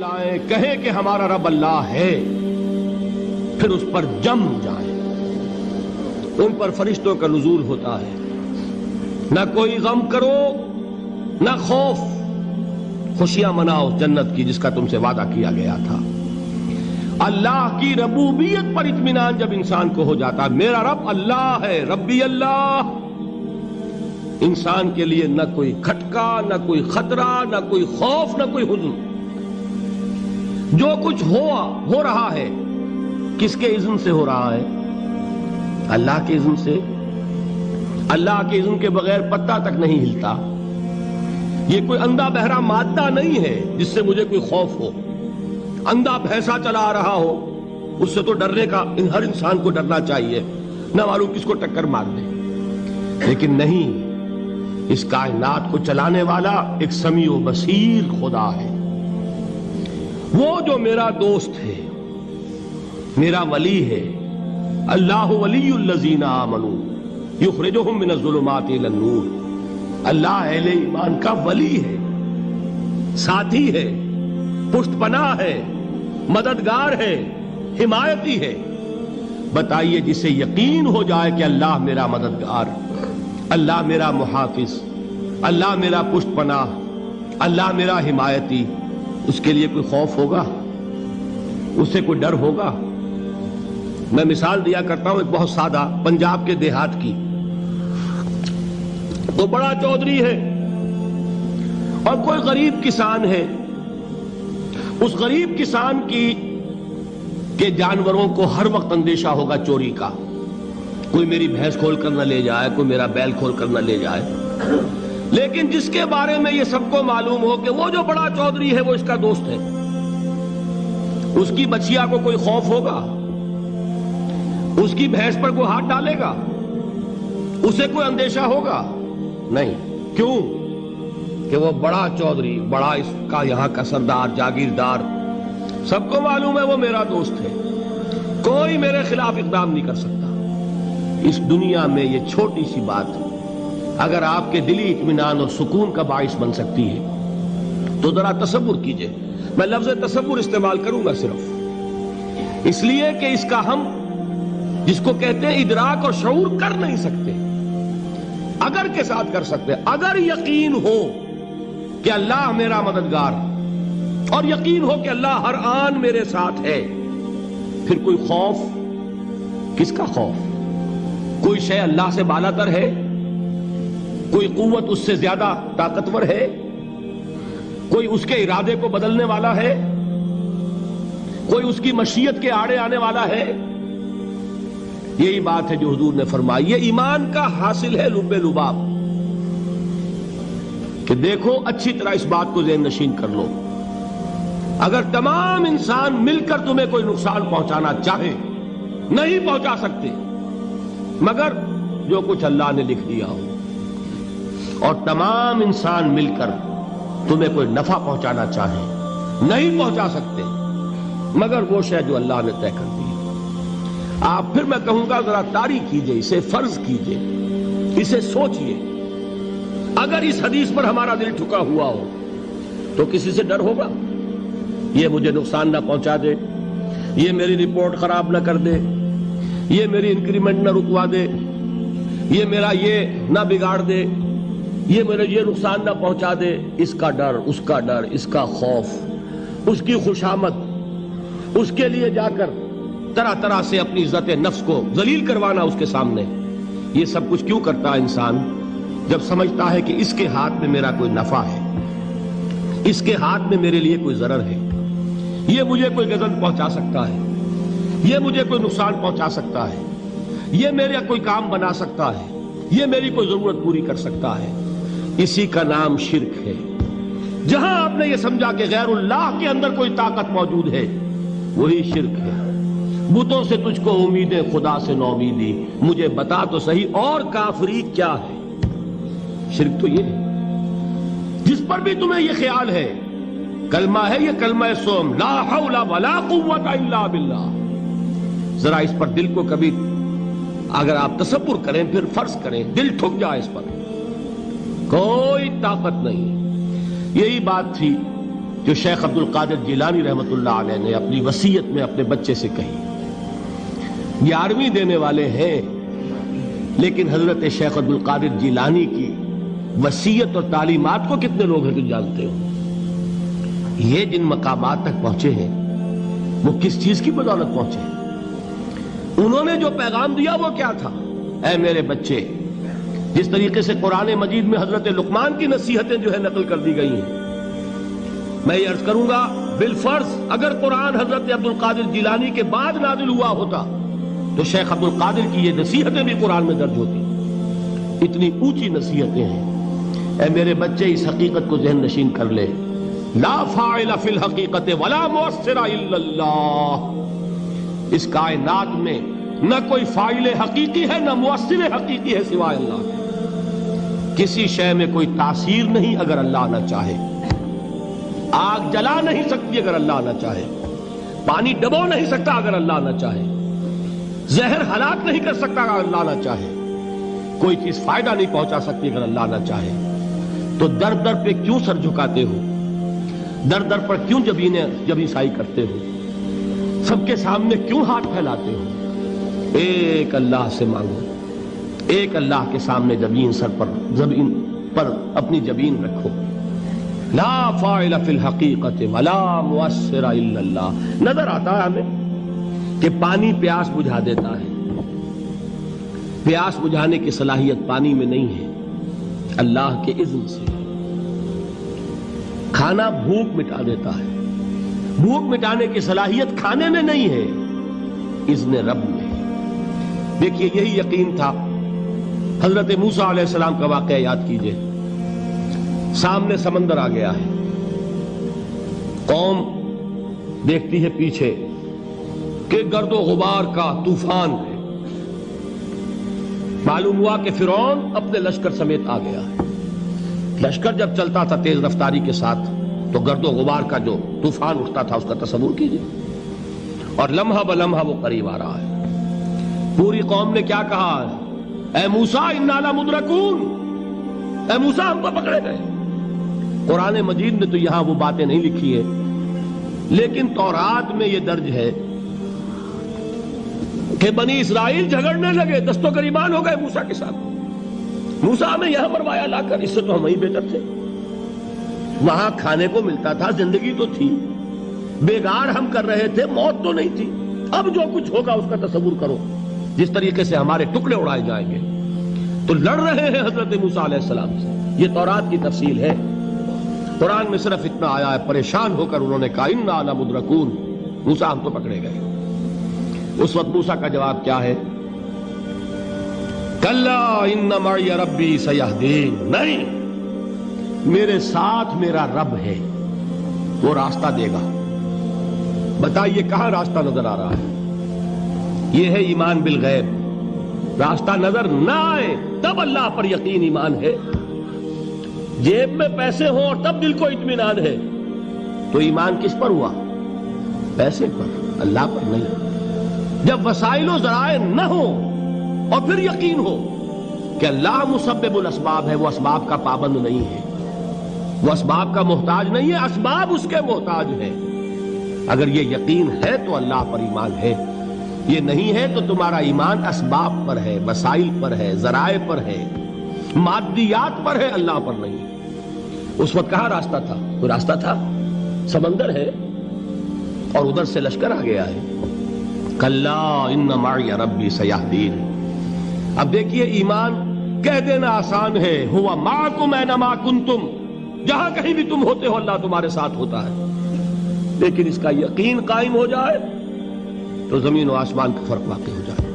لائیں کہیں کہ ہمارا رب اللہ ہے، پھر اس پر جم جائیں۔ ان پر فرشتوں کا نزول ہوتا ہے، نہ کوئی غم کرو نہ خوف، خوشیاں مناؤ جنت کی جس کا تم سے وعدہ کیا گیا تھا۔ اللہ کی ربوبیت پر اطمینان جب انسان کو ہو جاتا، میرا رب اللہ ہے، ربی اللہ، انسان کے لیے نہ کوئی کھٹکا، نہ کوئی خطرہ، نہ کوئی خوف، نہ کوئی حزن۔ جو کچھ ہو رہا ہے کس کے اذن سے ہو رہا ہے؟ اللہ کے اذن سے۔ اللہ کے اذن کے بغیر پتا تک نہیں ہلتا۔ یہ کوئی اندھا بہرا مادہ نہیں ہے جس سے مجھے کوئی خوف ہو۔ اندھا بھینسا چلا آ رہا ہو اس سے تو ڈرنے کا ہر انسان کو ڈرنا چاہیے، نہ معلوم کس کو ٹکر مار دے۔ لیکن نہیں، اس کائنات کو چلانے والا ایک سمیع و بصیر خدا ہے، وہ جو میرا دوست ہے، میرا ولی ہے۔ اللہ ولی الذین آمنوا یخرجہم من الظلمات الی النور۔ اللہ اہل ایمان کا ولی ہے، ساتھی ہے، پشت پناہ ہے، مددگار ہے، حمایتی ہے۔ بتائیے جسے یقین ہو جائے کہ اللہ میرا مددگار، اللہ میرا محافظ، اللہ میرا پشت پناہ، اللہ میرا حمایتی، اس کے لیے کوئی خوف ہوگا؟ اس سے کوئی ڈر ہوگا؟ میں مثال دیا کرتا ہوں ایک بہت سادہ، پنجاب کے دیہات کی۔ وہ بڑا چودھری ہے اور کوئی غریب کسان ہے۔ اس غریب کسان کے جانوروں کو ہر وقت اندیشہ ہوگا چوری کا، کوئی میری بھینس کھول کر نہ لے جائے، کوئی میرا بیل کھول کر نہ لے جائے۔ لیکن جس کے بارے میں یہ سب کو معلوم ہو کہ وہ جو بڑا چودھری ہے وہ اس کا دوست ہے، اس کی بچیا کو کوئی خوف ہوگا؟ اس کی بھینس پر کوئی ہاتھ ڈالے گا؟ اسے کوئی اندیشہ ہوگا؟ نہیں۔ کیوں؟ کہ وہ بڑا چودھری، بڑا اس کا یہاں کا سردار، جاگیردار، سب کو معلوم ہے وہ میرا دوست ہے، کوئی میرے خلاف اقدام نہیں کر سکتا۔ اس دنیا میں یہ چھوٹی سی بات اگر آپ کے دلی اطمینان اور سکون کا باعث بن سکتی ہے تو ذرا تصور کیجئے۔ میں لفظ تصور استعمال کروں گا صرف اس لیے کہ اس کا ہم جس کو کہتے ہیں ادراک اور شعور کر نہیں سکتے، اگر کے ساتھ کر سکتے۔ اگر یقین ہو کہ اللہ میرا مددگار اور یقین ہو کہ اللہ ہر آن میرے ساتھ ہے، پھر کوئی خوف؟ کس کا خوف؟ کوئی شے اللہ سے بالا تر ہے؟ کوئی قوت اس سے زیادہ طاقتور ہے؟ کوئی اس کے ارادے کو بدلنے والا ہے؟ کوئی اس کی مشیت کے آڑے آنے والا ہے؟ یہی بات ہے جو حضور نے فرمائی۔ یہ ایمان کا حاصل ہے لب لباب، کہ دیکھو اچھی طرح اس بات کو ذہن نشین کر لو، اگر تمام انسان مل کر تمہیں کوئی نقصان پہنچانا چاہے نہیں پہنچا سکتے، مگر جو کچھ اللہ نے لکھ دیا ہو، اور تمام انسان مل کر تمہیں کوئی نفع پہنچانا چاہے نہیں پہنچا سکتے، مگر وہ شے جو اللہ نے طے کر دی۔ آپ پھر میں کہوں گا ذرا طاری کیجئے، اسے فرض کیجئے، اسے سوچئے۔ اگر اس حدیث پر ہمارا دل ٹھکا ہوا ہو تو کسی سے ڈر ہوگا؟ یہ مجھے نقصان نہ پہنچا دے، یہ میری رپورٹ خراب نہ کر دے، یہ میری انکریمنٹ نہ رکوا دے، یہ میرا یہ نہ بگاڑ دے، یہ میرے یہ نقصان نہ پہنچا دے۔ اس کا ڈر، اس کا ڈر، اس کا خوف، اس کی خوشامد، اس کے لیے جا کر طرح طرح سے اپنی عزت نفس کو ذلیل کروانا اس کے سامنے، یہ سب کچھ کیوں کرتا ہے انسان؟ جب سمجھتا ہے کہ اس کے ہاتھ میں میرا کوئی نفع ہے، اس کے ہاتھ میں میرے لیے کوئی ضرر ہے، یہ مجھے کوئی غضب پہنچا سکتا ہے، یہ مجھے کوئی نقصان پہنچا سکتا ہے، یہ میرا کوئی کام بنا سکتا ہے، یہ میری کوئی ضرورت پوری کر سکتا ہے، اسی کا نام شرک ہے۔ جہاں آپ نے یہ سمجھا کہ غیر اللہ کے اندر کوئی طاقت موجود ہے، وہی شرک ہے۔ بتوں سے تجھ کو امیدیں، خدا سے نومیدی، مجھے بتا تو صحیح اور کافری کیا ہے؟ شرک تو یہ ہے جس پر بھی تمہیں یہ خیال ہے، کلمہ ہے یہ کلمہ سوم، لا حول ولا قوت الا باللہ، ذرا اس پر دل کو کبھی اگر آپ تصور کریں، پھر فرض کریں، دل ٹھک جائے اس پر، کوئی طاقت نہیں۔ یہی بات تھی جو شیخ عبد القادر جیلانی رحمۃ اللہ علیہ نے اپنی وصیت میں اپنے بچے سے کہی. 11ویں دینے والے ہیں، لیکن حضرت شیخ عبد القادر جیلانی کی وصیت اور تعلیمات کو کتنے لوگ ہیں کہ جانتے ہو؟ یہ جن مقامات تک پہنچے ہیں وہ کس چیز کی بدولت پہنچے ہیں؟ انہوں نے جو پیغام دیا وہ کیا تھا؟ اے میرے بچے، جس طریقے سے قرآن مجید میں حضرت لقمان کی نصیحتیں جو ہے نقل کر دی گئی ہیں، میں یہ عرض کروں گا بالفرض اگر قرآن حضرت عبد القادر جیلانی کے بعد نازل ہوا ہوتا تو شیخ عبد القادر کی یہ نصیحتیں بھی قرآن میں درج ہوتی. اتنی اونچی نصیحتیں ہیں. اے میرے بچے، اس حقیقت کو ذہن نشین کر لے، لا فاعل فی الحقیقت ولا مؤثر الا اللہ. اس کائنات میں نہ کوئی فاعل حقیقی ہے نہ مؤثر حقیقی ہے سوائے اللہ کے. کسی شے میں کوئی تاثیر نہیں اگر اللہ نہ چاہے. آگ جلا نہیں سکتی اگر اللہ نہ چاہے. پانی ڈبو نہیں سکتا اگر اللہ نہ چاہے. زہر ہلاک نہیں کر سکتا اگر اللہ نہ چاہے. کوئی چیز فائدہ نہیں پہنچا سکتی اگر اللہ نہ چاہے. تو در در پہ کیوں سر جھکاتے ہو؟ در در پر کیوں جبیں سائی کرتے ہو؟ سب کے سامنے کیوں ہاتھ پھیلاتے ہو؟ ایک اللہ سے مانگو. ایک اللہ کے سامنے زمین پر اپنی جبین رکھو. لا فاعل فی الحقیقت ولا مؤثر الا اللہ. نظر آتا ہے ہمیں کہ پانی پیاس بجھا دیتا ہے. پیاس بجھانے کی صلاحیت پانی میں نہیں ہے، اللہ کے اذن سے. کھانا بھوک مٹا دیتا ہے، بھوک مٹانے کی صلاحیت کھانے میں نہیں ہے، اذن رب میں. دیکھیے یہی یقین تھا. حضرت موسیٰ علیہ السلام کا واقعہ یاد کیجئے. سامنے سمندر آ گیا ہے، قوم دیکھتی ہے پیچھے کہ گرد و غبار کا طوفان ہے. معلوم ہوا کہ فرعون اپنے لشکر سمیت آ گیا ہے. لشکر جب چلتا تھا تیز رفتاری کے ساتھ تو گرد و غبار کا جو طوفان اٹھتا تھا اس کا تصور کیجئے. اور لمحہ بلمحہ وہ قریب آ رہا ہے. پوری قوم نے کیا کہا؟ اے موسیٰ انا لمدرکون، اے موسیٰ ہم کو پکڑے گئے. قرآن مجید نے تو یہاں وہ باتیں نہیں لکھی ہیں، لیکن تورات میں یہ درج ہے کہ بنی اسرائیل جھگڑنے لگے، دست و گریبان ہو گئے موسیٰ کے ساتھ. موسیٰ ہمیں یہاں مروایا لا کر، اس سے تو ہم ہی بہتر تھے. وہاں کھانے کو ملتا تھا، زندگی تو تھی، بیگار ہم کر رہے تھے، موت تو نہیں تھی. اب جو کچھ ہوگا اس کا تصور کرو، جس طریقے سے ہمارے ٹکڑے اڑائے جائیں گے. تو لڑ رہے ہیں حضرت موسیٰ علیہ السلام سے. یہ تورات کی تفصیل ہے. قرآن میں صرف اتنا آیا ہے، پریشان ہو کر انہوں نے کہا انا لمدرکون، موسیٰ ہم تو پکڑے گئے. اس وقت موسیٰ کا جواب کیا ہے؟ کلا ان معی ربی سیہدین. نہیں، میرے ساتھ میرا رب ہے، وہ راستہ دے گا. بتائیے کہاں راستہ نظر آ رہا ہے؟ یہ ہے ایمان بالغیب. راستہ نظر نہ آئے تب اللہ پر یقین ایمان ہے. جیب میں پیسے ہوں اور تب دل کو اطمینان ہے تو ایمان کس پر ہوا؟ پیسے پر، اللہ پر نہیں. جب وسائل و ذرائع نہ ہو اور پھر یقین ہو کہ اللہ مسبب الاسباب ہے، وہ اسباب کا پابند نہیں ہے، وہ اسباب کا محتاج نہیں ہے، اسباب اس کے محتاج ہے. اگر یہ یقین ہے تو اللہ پر ایمان ہے. یہ نہیں ہے تو تمہارا ایمان اسباب پر ہے، وسائل پر ہے، ذرائع پر ہے، مادیات پر ہے، اللہ پر نہیں. اس وقت کہاں راستہ تھا؟ کوئی راستہ تھا؟ سمندر ہے اور ادھر سے لشکر آ گیا ہے. کلا ان معی ربی سیہدین. اب دیکھیے ایمان کہہ دینا آسان ہے، ہوا معکم اینما کنتم، جہاں کہیں بھی تم ہوتے ہو اللہ تمہارے ساتھ ہوتا ہے. لیکن اس کا یقین قائم ہو جائے تو زمین و آسمان کا فرق واقع ہو جائے.